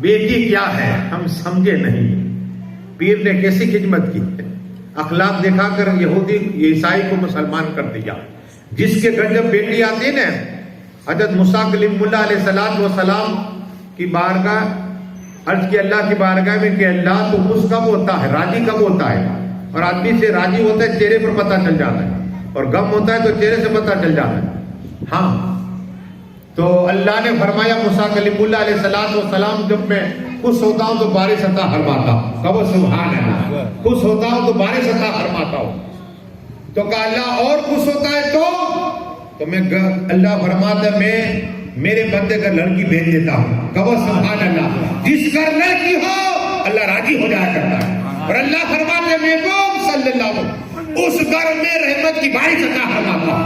بیٹی کیا ہے ہم سمجھے نہیں. پیر نے کیسی خدمت کی, اخلاق دکھا کر یہودی عیسائی کو مسلمان کر دیا. جس کے گھر جب بیٹی آتی نا, حضرت موسیٰ کلیم اللہ علیہ السلام کی بارگاہ عرض کی اللہ کی بارگاہ میں کہ اللہ تو خوش کب ہوتا ہے, راضی کب ہوتا ہے؟ اور آدمی سے راضی ہوتا ہے چہرے پر پتہ چل جاتا ہے, اور غم ہوتا ہے تو چہرے سے پتہ چل جاتا ہے. ہاں تو اللہ نے فرمایا موسیٰ کلیم اللہ علیہ السلام جب میں خوش ہوتا ہوں تو بارش عطا فرماتا ہوں. کہو سبحان اللہ. خوش ہوتا ہوں تو بارش عطا فرماتا ہوں. تو کہا اللہ اور خوش ہوتا ہے تو میں اللہ فرماتا ہے میں میرے بندے کا لڑکی بھیج دیتا ہوں. کہو سبحان اللہ. جس گھر لڑکی ہو اللہ راضی ہو جایا کرتا ہے. اور اللہ فرماتے ہیں محبوب صلی اللہ علیہ وسلم اس گھر میں رحمت کی بارش عطا فرماتا ہوں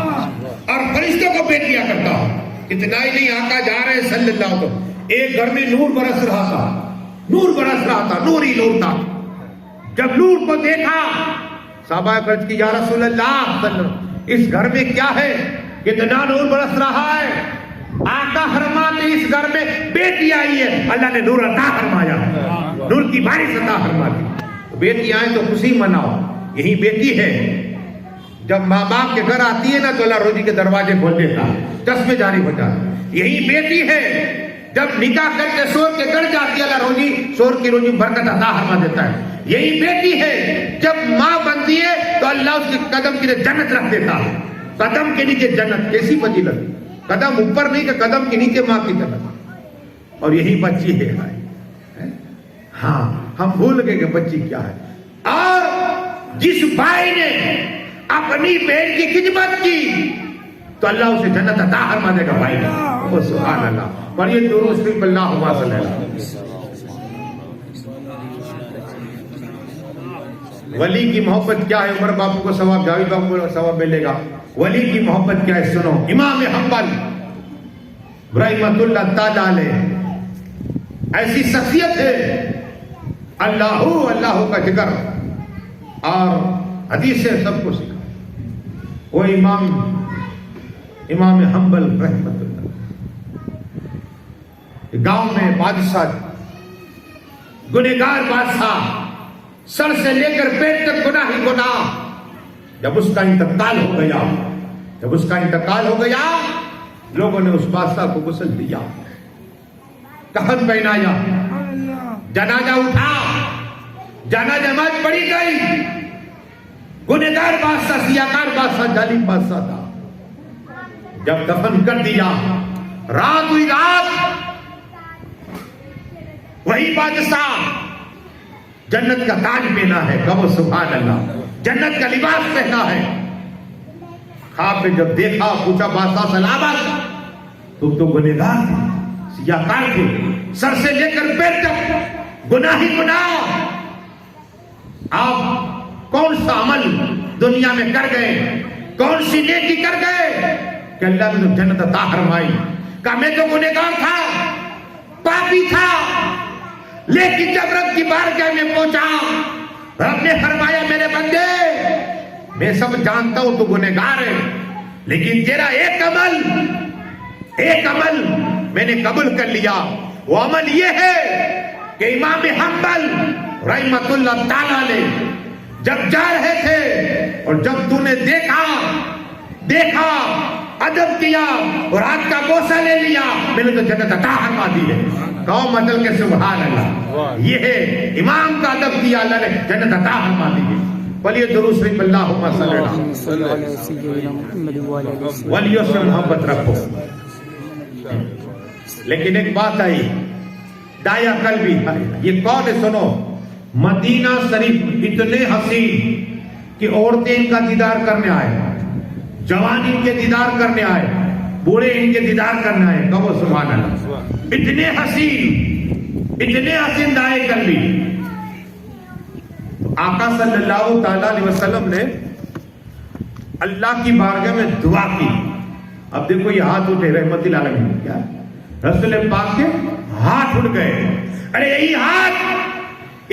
اور فرشتوں کو بھیج دیا کرتا ہوں. اتنا ہی نہیں, آقا جا رہے ہیں صلی اللہ علیہ وسلم, ایک گھر میں نور برس رہا تھا, نور برس رہا تھا, نور ہی نور تھا. جب نور کو دیکھا صحابہ عرض کی یا رسول اللہ اس گھر میں کیا ہے کتنا نور برس رہا ہے؟ آقا فرماتے اس گھر میں بیٹی آئی ہے, اللہ نے نور عطا فرمایا, نور کی بارش عطا فرما دی. بیٹی آئے تو خوشی مناؤ. یہی بیٹی ہے جب ماں باپ کے گھر آتی ہے نا تو اللہ روزی کے دروازے کھول دیتا ہے, چشمے جاری ہو جاتے. یہی بیٹی ہے جب نکاح کر کے شور کے گھر جاتی ہے اللہ روزی شور کی روزی برکت عطا فرما دیتا ہے. یہی بیٹی ہے جب ماں بنتی ہے تو اللہ اس کے قدم کے نیچے جنت رکھ دیتا ہے. قدم کے نیچے جنت, کیسی فضیلت, قدم اوپر نہیں کہ قدم کے نیچے ماں کی جنت. اور یہی بچی ہے. ہاں ہم بھول گئے کہ بچی کیا ہے. اور جس بھائی نے اپنی بہن کی خدمت کی تو اللہ اسے جنت عطا فرما دے گا. بھائی نے سبحان اللہ. پڑھیے درود شریف اللہم صلی اللہ علیہ وسلم. ولی کی محبت کیا ہے؟ عمر باپو کو ثواب, جاوید باپو کو ثواب ملے گا. ولی کی محبت کیا ہے سنو. امام حنبل رحمۃ اللہ تعالی علیہ ایسی شخصیت ہے, اللہ کا ذکر اور حدیث سے سب کو سکھا. وہ امام حنبل رحمۃ اللہ گاؤں میں بادشاہ, گنہگار بادشاہ, سر سے لے کر پیٹ تک گناہ ہی گناہ. جب اس کا انتقال ہو گیا لوگوں نے اس بادشاہ کو غسل دیا, کفن پہنایا, جنازہ اٹھا, جنازہ نماز پڑھی گئی. گنہگار بادشاہ, سیاکار بادشاہ, ظالم بادشاہ تھا. جب دفن کر دیا رات ہوئی, رات وہی بادشاہ جنت کا تاج پہنا ہے. کہو سبحان اللہ. جنت کا لباس پہنا ہے. خواب میں جب دیکھا پوچھا بادشاہ سلامت, تم تو گنہگار تھے, سیاکار تھے, سر سے لے کر پیر تک گناہ ہی گناہ. آپ کون سا عمل دنیا میں کر گئے, کون سی نیکی کر گئے کہ اللہ نے جنت عطا فرمائی؟ کہا میں تو گنہگار تھا, پاپی تھا, لیکن جب رب کی بارگاہ میں پہنچا رب نے فرمایا میرے بندے میں سب جانتا ہوں تو گنہگار ہے, لیکن تیرا ایک عمل میں نے قبول کر لیا. وہ عمل یہ ہے کہ امام حنبل رحمۃ اللہ تعالی نے جب جا رہے تھے اور جب تو نے دیکھا ادب کیا اور ہاتھ کا بوسہ لے لیا, میں نے تو جنت عطا فرما دی ہے. قوم عدل کے سبحان اللہ. یہ ہے امام کا ادب کیا, اللہ نے جنت عطا فرما دی ہے. بولیے درود شریف اللہم صلی اللہ علیہ وسلم. ولیوں سے محبت رکھو. لیکن ایک بات آئی, دایا قلبی, یہ کون ہے سنو. مدینہ شریف اتنے حسین کہ عورتیں ان کا دیدار کرنے آئے, جوان ان کے دیدار کرنے آئے, بوڑھے ان کے دیدار کرنے آئے. کہو سبحان اللہ. اتنے حسین دائے قلبی. آقا صلی اللہ تعالی علیہ وسلم نے اللہ کی بارگاہ میں دعا کی. اب دیکھو یہ ہاتھ اٹھے رحمت العالمین, کیا رسول پاک کے ہاتھ اٹھ گئے. ارے یہی ہاتھ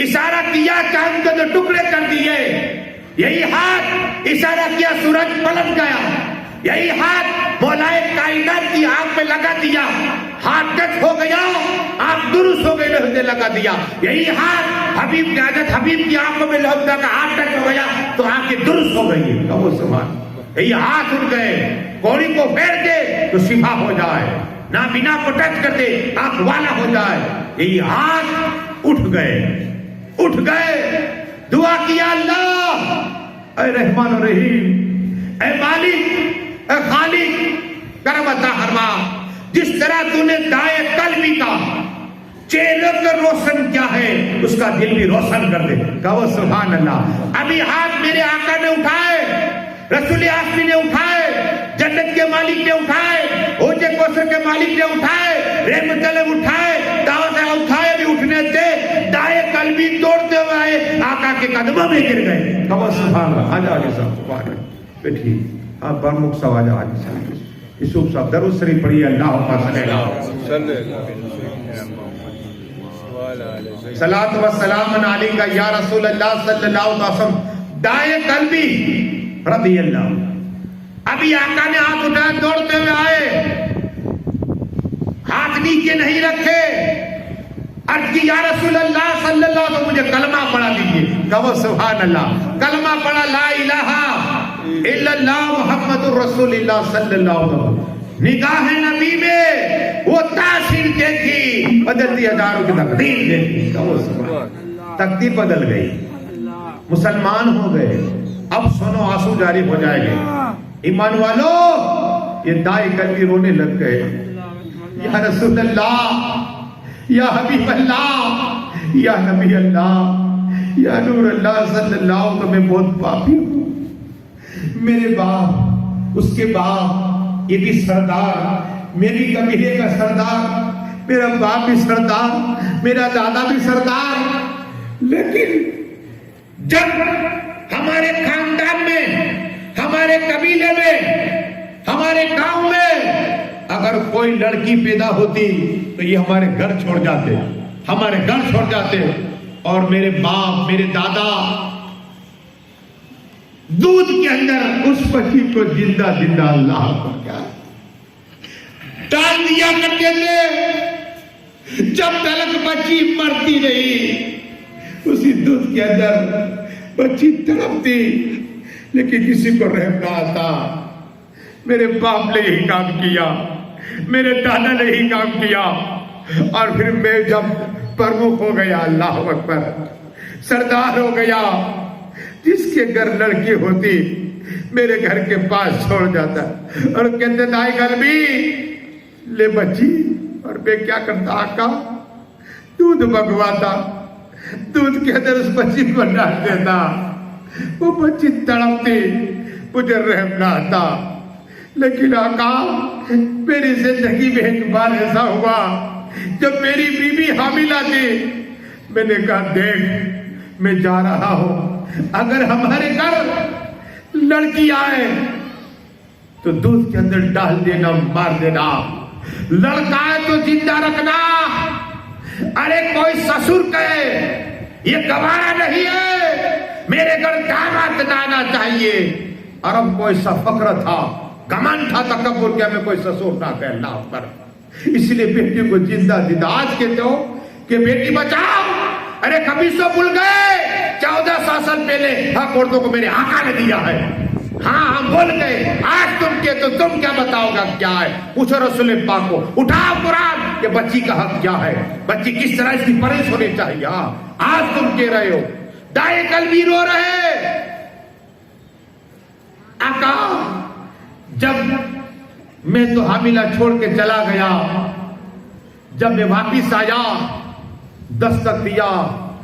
اشارہ کیا چاند کو جو ٹکڑے کر دیے, یہی ہاتھ اشارہ کیا سورج پلٹ گیا, یہی ہاتھ مولائے کائنات کی آنکھ میں لگا دیا, ہاتھ ٹچ ہو گیا, آنکھ درست ہو گئی, لہدے لگا دیا. یہی ہاتھ حبیب کی حضرت حبیب کی آنکھوں میں لہدہ کا ہاتھ ٹچ ہو گیا تو آنکھیں درست ہو گئی. کہو سبحان. یہی ہاتھ اٹھ گئے, کوڑی کو پھیر دے تو شفا ہو جائے, نابینا کو ٹچ کر دے آنکھ والا ہو جائے. یہی ہاتھ اٹھ گئے, دعا کیا اللہ اے رحمان و رحیم, اے مالک, اے خالق, کرم عطا فرما. جس طرح تو نے دائیں قلبی کا چہرے کو روشن کیا ہے, اس کا دل بھی روشن کر دے. کہو سبحان اللہ. ابھی ہاتھ میرے آقا نے اٹھائے, رسول آسمی نے اٹھائے, جنت کے مالک نے اٹھائے, اوجے کوثر کے مالک نے اٹھائے, رحمت اللہ اٹھائے, دعوت اٹھائے, بھی اٹھنے تھے, دائیں قلبی توڑتے ہوئے آئے, آقا کے قدموں میں گر گئے. کہو سبحان اللہ. آجا آگے صاحب, سبحان اللہ. بیٹھی آپ برمخ صاحب, آجا آگے صاحب. یوسف صاحب درود شریف پڑھیے. اللہ صلی صلاۃ و سلام علیکہ یا رسول اللہ صلی اللہ علیہ وسلم. دائیں قلبی رضی اللہ. ابھی آقا نے ہاتھ اٹھایا, دوڑتے ہوئے آئے, ہاتھ نیچے نہیں رکھے, عرض کی یا رسول اللہ صلی اللہ علیہ وسلم مجھے کلمہ پڑھا دیجئے. کہو سبحان اللہ. کلمہ پڑھا, لا الہ الا اللہ محمد الرسول اللہ صلی اللہ علیہ وسلم. نگاہ نبی میں وہ تاثیر دیکھی, بدلتی ہزاروں کی تقدیر دیکھی. کہو سبحان. تقدیر بدل گئی, مسلمان ہو گئے. اب سنو, آنسو جاری ہو جائے گے. ایمان والو, یہ دائیں قلبی رونے لگ گئے. یا رسول اللہ, یا حبیب اللہ, یا نبی اللہ, یا نور اللہ صلی اللہ علیہ وسلم, میں بہت پاپی ہوں. میرے باپ, اس کے باپ, یہ بھی سردار, میری قبیلے کا سردار, میرا باپ بھی سردار, میرا دادا بھی سردار. لیکن جب ہمارے خاندان میں, ہمارے قبیلے میں, ہمارے گاؤں میں اگر کوئی لڑکی پیدا ہوتی تو یہ ہمارے گھر چھوڑ جاتے, اور میرے باپ, میرے دادا دودھ کے اندر اس بچی کو زندہ اللہ کو کیا ڈال دیا کرتے تھے. جب تلک بچی مرتی رہی, اسی دودھ کے اندر بچی تڑپتی, لیکن کسی کو رحم نہ آتا. میرے باپ نے یہی کام کیا, میرے دادا نے یہی کام کیا, اور پھر میں جب پرمکھ ہو گیا, اللہ اکبر, سردار ہو گیا, جس کے گھر لڑکی ہوتی میرے گھر کے پاس چھوڑ جاتا اور کہتے دائیں قلبی لے بچی. اور میں کیا کرتا, آقا دودھ منگواتا, دودھ کے اندر اس بچی کو ڈال دیتا, وہ بچی تڑپتی, مجھے رحم نہ آتا. لیکن آقا میری زندگی میں ایک بار ایسا ہوا جب میری بیوی حاملہ تھی, میں نے کہا دیکھ میں جا رہا ہوں, اگر ہمارے گھر لڑکی آئے تو دودھ کے اندر ڈال دینا, مار دینا, لڑکا ہے تو زندہ رکھنا. ارے کوئی سسر کہے یہ گوارا نہیں ہے, میرے گھر داماد لانا چاہیے. اور اب کوئی سا فخر تھا, گمن تھا, تکبر کیا, میں کوئی سسر نہ کہ اللہ پر. اس لیے بیٹی کو زندہ دیتا. آج کہتے ہو کہ بیٹی بچاؤ, ارے کبھی سو بھول گئے 1400 سال پہلے حق عورتوں کو میرے آقا نے دیا ہے. ہاں ہم بھول گئے, آج تم کے تو تم کیا بتاؤ گا کیا ہے. پوچھو رسول پاک کو, اٹھاؤ قرآن کہ بچی کا حق کیا ہے, بچی کس طرح اس کی پرورش ہونی چاہیے. آج تم کہہ رہے ہو دائیں قلبی رو رہے. آقا جب میں تو حاملہ چھوڑ کے چلا گیا, جب میں واپس آیا دستک دیا,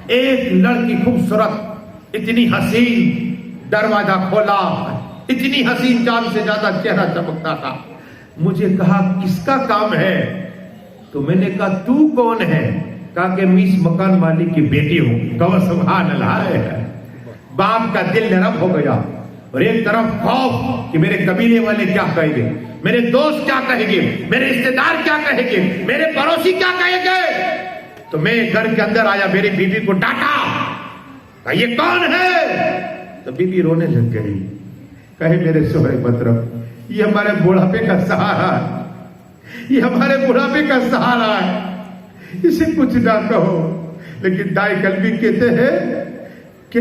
ایک لڑکی خوبصورت, اتنی حسین, دروازہ کھولا, اتنی حسین, جان سے زیادہ چہرہ چمکتا تھا. مجھے کہا کس کا کام ہے, تو میں نے کہا تو کون ہے, کہا کہ میں اس مکان مالک کی بیٹی ہوں. کہو سبحان اللہ. باپ کا دل نرم ہو گیا, اور ایک طرف خوف کہ میرے قبیلے والے کیا کہیں گے, میرے دوست کیا کہیں گے, میرے رشتے دار کیا کہیں گے, میرے پڑوسی کیا کہیں گے. تو میں گھر کے اندر آیا, میری بیوی کو ڈانٹا, کہا یہ کون ہے. تو بیوی رونے لگ گئی, کہے میرے شوہر مطلب یہ ہمارے بڑھاپے کا سہارا ہے, یہ ہمارے بڑھاپے کا سہارا ہے, اسے کچھ نہ کہو. لیکن دائی قلبی کہتے ہیں کہ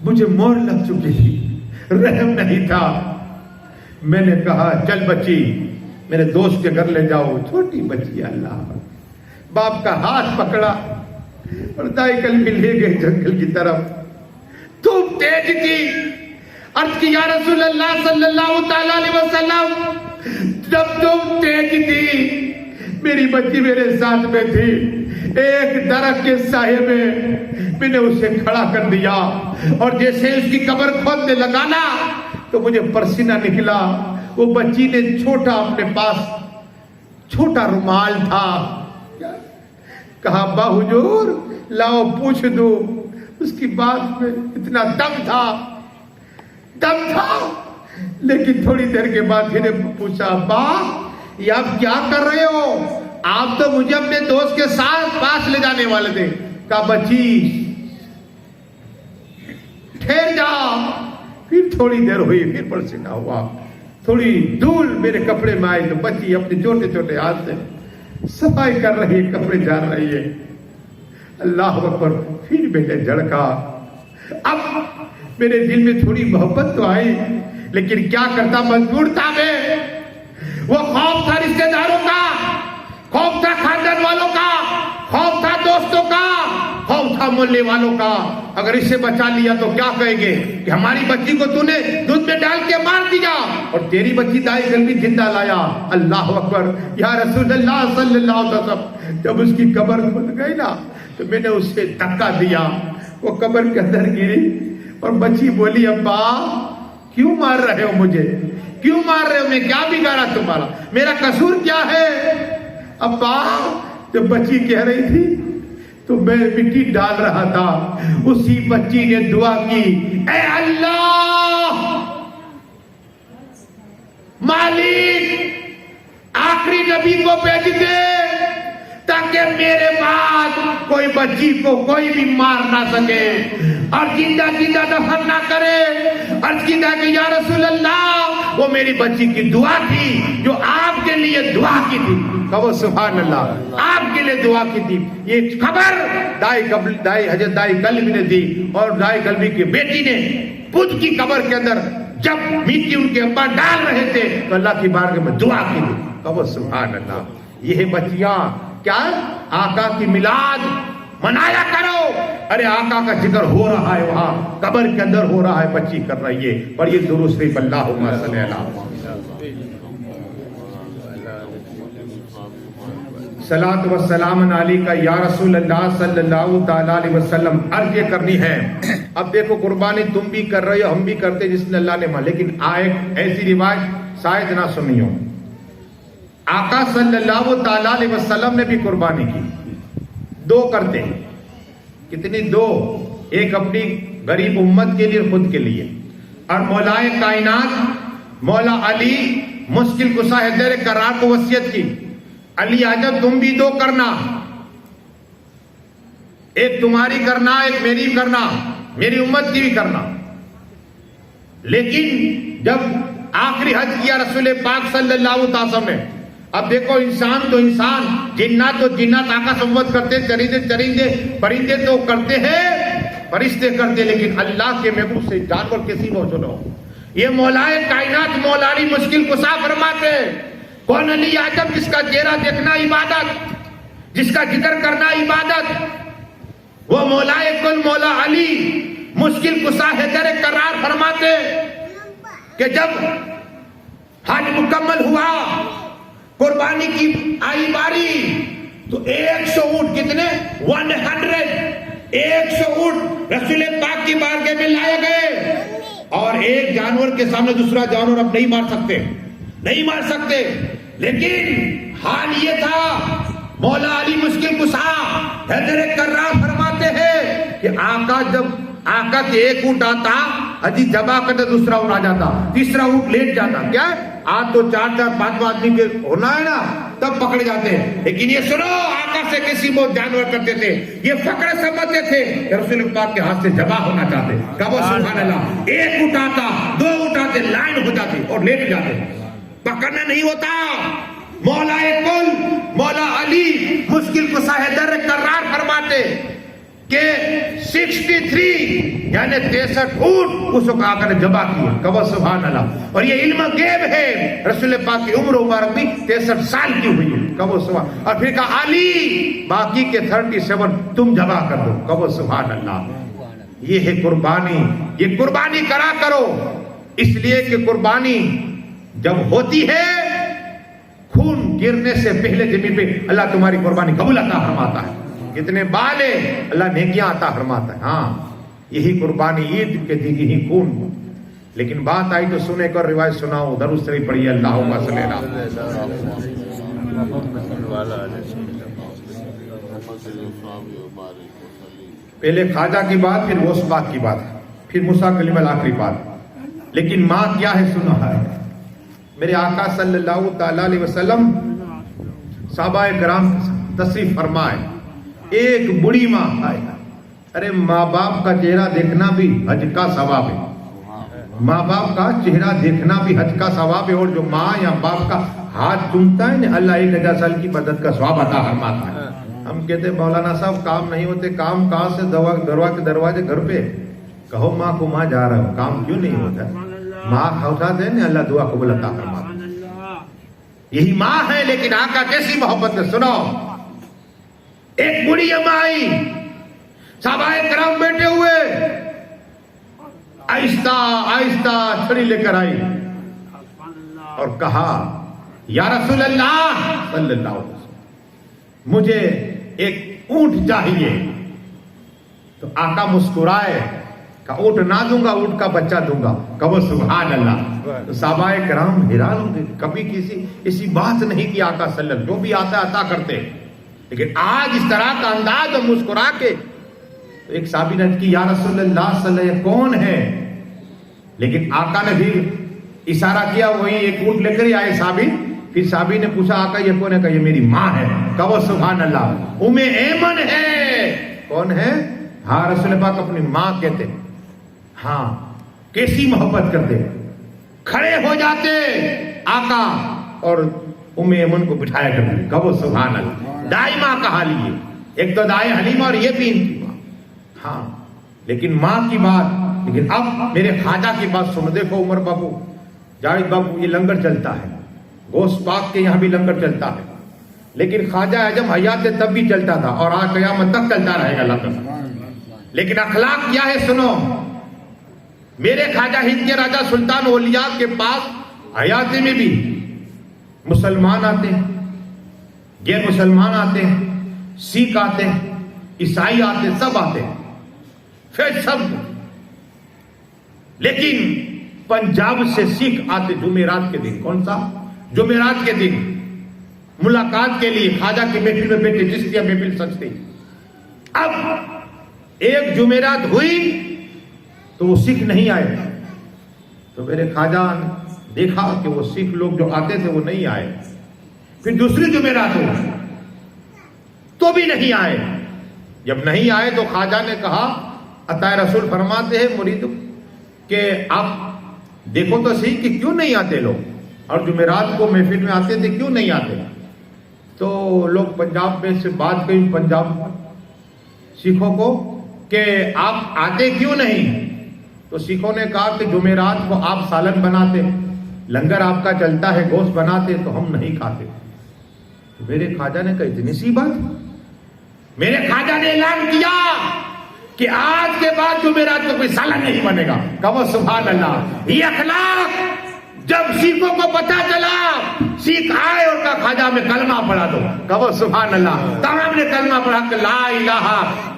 مجھے مور لگ چکی تھی, رحم نہیں تھا. میں نے کہا چل بچی میرے دوست کے گھر لے جاؤ. چھوٹی بچی, اللہ باپ کا ہاتھ پکڑا اور دائی قلبی لے گئے جنگل کی طرف. تم تیز تھی, عرض کی یا رسول اللہ صلی اللہ تعالی علیہ وسلم جب تم تیز تھی میری بچی میرے ساتھ میں تھی, ایک درخت کے سائے میں نے اسے کھڑا کر دیا اور جیسے اس کی قبر کھودنے لگا نا تو مجھے پسینہ نکلا. وہ بچی نے چھوٹا اپنے پاس چھوٹا رومال تھا, کہا با حضور لاؤ پوچھ دو. اس کی بات میں اتنا دم تھا لیکن تھوڑی دیر کے بعد پھر پوچھا با یہ آپ کیا کر رہے ہو؟ آپ تو مجھے اپنے دوست کے ساتھ پاس لے جانے والے تھے. کہا بچی ٹھہر جا. پھر تھوڑی دیر ہوئی, پھر پسینہ ہوا, تھوڑی دھول میرے کپڑے میں آئی تو بچی اپنے چھوٹے چھوٹے ہاتھ سے صفائی کر رہی ہے, کپڑے جان رہی ہے. اللہ اکبر. پھر میں نے جھڑکا. اب میرے دل میں تھوڑی محبت تو آئی لیکن کیا کرتا, مجبور تھا میں. وہ خوف تھا رشتے داروں کا, خوف تھا خاندان والوں کا, خوف تھا دوستوں کا, خوف تھا محلے والوں کا. اگر اسے بچا لیا تو کیا کہیں گے کہ ہماری بچی کو تو نے دودھ میں ڈال کے مار دیا اور تیری بچی دائی قلبی زندہ لایا. اللہ اکبر. یا رسول اللہ صلی اللہ علیہ وسلم جب اس کی قبر کھل گئی نا تو میں نے اسے دھکا دیا, وہ قبر کے اندر گری اور بچی بولی ابا کیوں مار رہے ہو مجھے, کیوں مار رہے ہو, میں کیا بگاڑا تمہارا, میرا قصور کیا ہے؟ ابا جب بچی کہہ رہی تھی تو میں مٹی ڈال رہا تھا, اسی بچی نے دعا کی اے اللہ مالک آخری نبی کو بھیج دے تاکہ میرے بعد کوئی بچی کو کوئی بھی مار نہ سکے اور زندہ دفن نہ کرے. عرض کیا کہ یا رسول اللہ وہ میری بچی کی دعا تھی جو آپ کے لیے دعا کی تھی. کہو سبحان اللہ, آپ کے لیے دعا کی تھی. یہ خبر حضرت دائی قلبی نے دی اور دائی قلبی کی بیٹی نے بدھ کی قبر کے اندر جب مٹی ان کے ابا ڈال رہے تھے تو اللہ کی بارگاہ میں دعا کی تھی. کہو سبحان اللہ. یہ بچیاں کیا آقا کی میلاد منایا کرو. ارے آقا کا ذکر ہو رہا ہے, وہاں قبر کے اندر ہو رہا ہے, بچی کر رہی ہے. پر یہ درود شریف اللہم صلی اللہ صلاۃ و سلام علیکہ یا رسول اللہ صلی اللہ تعالی علیہ وسلم. عرض یہ کرنی ہے, اب دیکھو قربانی تم بھی کر رہے ہو, ہم بھی کرتے جس نے اللہ نے مانا, لیکن ایک ایسی روایت شاید نہ سنی ہو. آقا صلی اللہ تعالی علیہ وسلم نے بھی قربانی کی. دو کرتے ہیں. کتنی؟ دو. ایک اپنی غریب امت کے لیے, خود کے لیے, اور مولائے کائنات مولا علی مشکل کشا حیدر کرار کو وصیت کی علی اعظم تم بھی دو کرنا, ایک تمہاری کرنا ایک میری کرنا, میری امت کی بھی کرنا. لیکن جب آخری حج کیا رسول پاک صلی اللہ علیہ وسلم نے, اب دیکھو انسان تو انسان, جنات تو جنات آقا سموت کرتے, چرندے پرندے تو کرتے ہیں, فرشتے کرتے, لیکن اللہ کے محبوب سے جانور کسی موجود ہو. یہ مولائے کائنات مولا علی مشکل کشا فرماتے کون علی اعظم جس کا چہرہ دیکھنا عبادت, جس کا ذکر کرنا عبادت, وہ مولائے کل مولا علی مشکل کشا حیدر کرار فرماتے کہ جب حج مکمل ہوا, قربانی کی آئی باری, تو 100 اونٹ, کتنے؟ 100 اونٹ رسول پاک کی بارگاہ میں لائے گئے. اور ایک جانور کے سامنے دوسرا جانور اب نہیں مار سکتے. لیکن حال یہ تھا, مولا علی مشکل کشا حیدر کرار فرماتے ہیں کہ آقا جب آقا کے ایک اونٹ آتا, حجی جبا کرتے دوسرا اونٹ آ جاتا, تیسرا اونٹ لیٹ جاتا. کیا آج تو 4-5 آدمی کے ہونا ہے نا تب پکڑے جاتے ہیں. لیکن یہ سنو, آقا سے کسی موت جانور کرتے تھے, یہ فقر سمجھتے تھے کہ رسول پاک کے ہاتھ سے ذبح ہونا چاہتے. کہو سبحان اللہ. ایک اٹھاتا, دو اٹھاتا, جاتے, لائن ہو جاتے اور لیٹ جاتے, پکڑنا نہیں ہوتا. مولا کل مولا علی مشکل کو در قرار فرماتے کہ 63 یعنی 63 اونٹ اس کو آ کر جبا کیا. کہو سبحان اللہ. اور یہ علم غیب ہے, رسول پاک کی عمر مبارک بھی 63 سال کی ہوئی ہے. کہو سبحان. اور پھر کہا علی باقی کے 37 تم جبا کر دو. کہو سبحان اللہ. یہ ہے قربانی. یہ قربانی کرا کرو, اس لیے کہ قربانی جب ہوتی ہے خون گرنے سے پہلے زمین پہ اللہ تمہاری قربانی قبول عطا فرماتا ہے. کتنے بال ہے اللہ نیکیاں عطا فرماتا ہے. ہاں یہی قربانی عید کے دن ہی خون. لیکن بات آئی تو سنے کر روایت سناؤ, درود شریف پڑھیے اللہم صلی اللہ. پہلے خواجہ کی بات, پھر غوث پاک کی بات, پھر موسیٰ کلیم الآخری بات. لیکن ماں کیا ہے سنا ہے. میرے آقا صلی اللہ تعالی علیہ وسلم صحابہ کرام تشریف فرمائے, ایک بڑی ماں آئے. ارے ماں باپ کا چہرہ دیکھنا بھی حج کا ثواب ہے. ماں باپ کا چہرہ دیکھنا بھی حج کا ثواب ہے. اور جو ماں یا باپ کا ہاتھ چومتا ہے نا, اللہ 1000 سال کی مدد کا ثواب عطا فرماتا ہے. ہم کہتے ہیں مولانا صاحب کام نہیں ہوتے. کام کہاں سے, دروازے گھر پہ. کہو ماں کو ماں جا رہا ہوں, کام کیوں نہیں ہوتا. ماں کھوتا دے نا, اللہ دعا قبول عطا فرماتا. یہی ماں ہے. لیکن آقا کیسی محبت ہے سنو. ایک بڑی اماں آئی, صحابہ کرام بیٹھے ہوئے, آہستہ آہستہ چھڑی لے کر آئی اور کہا یا رسول اللہ صلی اللہ علیہ وسلم مجھے ایک اونٹ چاہیے. تو آقا مسکرائے, کہ اونٹ نہ دوں گا, اونٹ کا بچہ دوں گا. کہو سبحان اللہ. تو صحابہ کرام حیران ہوں گے, کبھی کسی ایسی بات نہیں کی آقا صلی اللہ علیہ وسلم. جو بھی آتا عطا کرتے, لیکن آج اس طرح کا انداز اور مسکرا کے. تو ایک صحابی نے کی یا رسول اللہ صلی اللہ علیہ وسلم کون ہے. لیکن آقا نے بھی اشارہ کیا, وہی ایک اونٹ لے کر ہی آئے صحابی. پھر صحابی نے پوچھا آقا یہ کون ہے. کہا یہ میری ماں ہے. کہو سبحان اللہ. ام ایمن ہے. کون ہے. ہاں رسول پاک اپنی ماں کہتے. ہاں کیسی محبت کرتے. کھڑے ہو جاتے آقا اور ام ایمن کو بٹھایا کرتے. کہو سبحان اللہ. دائی ماں کہا لیے, ایک تو دائی حلیمہ اور یہ بھی ان کی ماں. ہاں لیکن ماں کی بات. لیکن اب میرے خواجہ کی بات سنو. دیکھو عمر بابو, جاوید بابو, یہ لنگر چلتا ہے. غوث پاک کے یہاں بھی لنگر چلتا ہے. لیکن خواجہ اعظم حیات تب بھی چلتا تھا اور آج قیامت تک چلتا رہے گا لنگر. لیکن اخلاق کیا ہے سنو. میرے خواجہ ہند کے راجہ سلطان اولیاء کے پاس حیات میں بھی مسلمان آتے ہیں, غیر مسلمان آتے ہیں, سکھ آتے ہیں, عیسائی آتے ہیں, سب آتے ہیں, پھر سب. لیکن پنجاب سے سکھ آتے جمعرات کے دن. کون سا جمعرات کے دن ملاقات کے لیے خواجہ کی محفل میں بیٹھے, جس کی محفل سجتی. اب ایک جمعرات ہوئی تو وہ سکھ نہیں آئے. تو میرے خواجہ نے دیکھا کہ وہ سکھ لوگ جو آتے تھے وہ نہیں آئے. پھر دوسری جمعرات ہوئی تو بھی نہیں آئے. جب نہیں آئے تو خواجہ نے کہا, عطا رسول فرماتے ہیں مرید کہ آپ دیکھو تو صحیح کہ کیوں نہیں آتے لوگ, اور جمعرات کو محفل میں آتے تھے کیوں نہیں آتے. تو لوگ پنجاب میں سے بات کہیں پنجاب سکھوں کو کہ آپ آتے کیوں نہیں. تو سکھوں نے کہا کہ جمعرات کو آپ سالن بناتے, لنگر آپ کا چلتا ہے, گوشت بناتے, تو ہم نہیں کھاتے. تو میرے خواجہ نے کہا اتنی سی بات. میرے خواجہ نے اعلان کیا کہ آج کے بعد جمعرات کو کوئی سالن نہیں بنے گا. کہو سبحان اللہ. یہ اخلاق جب سکھوں کو پتہ چلا, سکھ آئے اور کہا خواجہ میں کلمہ پڑھا دو. کہو سبحان اللہ. تمام نے کلمہ پڑھا کہ لا الہ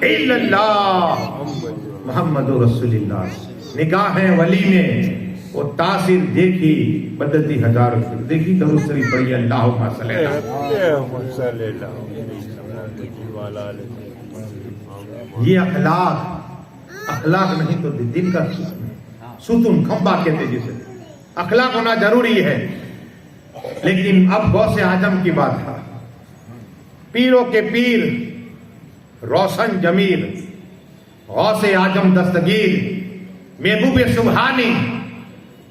الا اللہ محمد رسول اللہ. نگاہ ولی میں وہ تاثیر دیکھی بدلتی ہزاروں. دیکھی درود شریف پڑھی اللہم صلی اللہ. یہ اخلاق نہیں تو دین کا ستون کھمبا کہتے جسے. اخلاق ہونا ضروری ہے. لیکن اب غوث اعظم کی بات ہے. پیروں کے پیر روشن جمیل غوث اعظم دستگیر محبوب سبحانی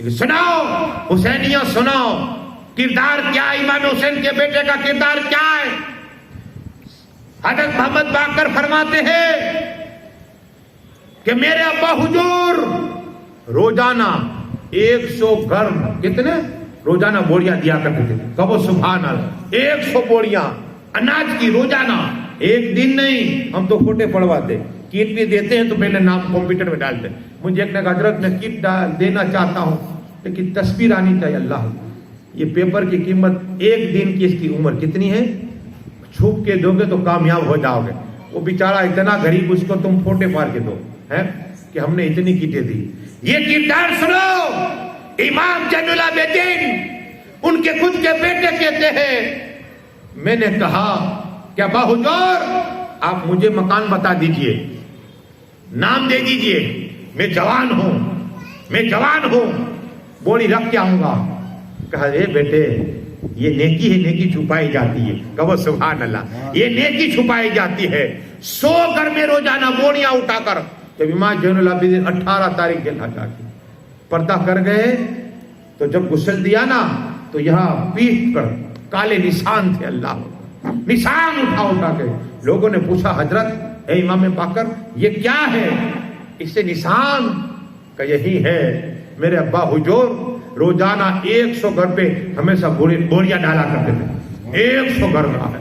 سناؤ حسینیوں سناؤ، کردار کیا امام حسین کے بیٹے کا کردار کیا ہے؟ حضرت محمد باقر فرماتے ہیں کہ میرے ابا حضور روزانہ 100 گرم کتنے روزانہ بوریاں دیا کرتے تھے. کہو سبحان اللہ، 100 بوریاں اناج کی روزانہ، ایک دن نہیں. ہم تو فوٹے پڑواتے، کٹ بھی دیتے ہیں تو پہلے نام کمپیوٹر میں ڈالتے. مجھے ایک نے کہا حضرت میں کٹ دینا چاہتا ہوں لیکن تصویر آنی چاہیے. اللہ یہ پیپر کی قیمت ایک دن کی اس کی عمر کتنی ہے؟ چھپ کے دو گے تو کامیاب ہو جاؤ گے. وہ بیچارہ اتنا غریب، اس کو تم فوٹے پار کے دو ہے کہ ہم نے اتنی کیٹیں دی. یہ کردار سنو، امام زین العابدین ان کے خود کے بیٹے کہتے ہیں میں نے کہا کہ ابا حضور آپ مجھے مکان بتا دیجئے، نام دے دیجئے، میں جوان ہوں بوڑی رکھ کے آؤں گا. کہا اے بیٹے یہ نیکی ہے، نیکی چھپائی جاتی ہے. کہو سبحان اللہ، یہ نیکی چھپائی جاتی ہے. 100 گھر میں روزانہ بوریاں اٹھا کر جب امام زین العابدین 18 تاریخ دن ہٹا کے پردہ کر گئے تو جب غسل دیا نا تو یہاں پیٹھ پر کالے نشان تھے. اللہ نشان اٹھا کے لوگوں نے پوچھا حضرت اے امام باقر یہ کیا ہے؟ اس سے نشان کا یہی ہے میرے ابا حضور روزانہ 100 گھر پہ ہمیشہ بوریاں ڈالا کرتے تھے. 100 گھر کا ہے.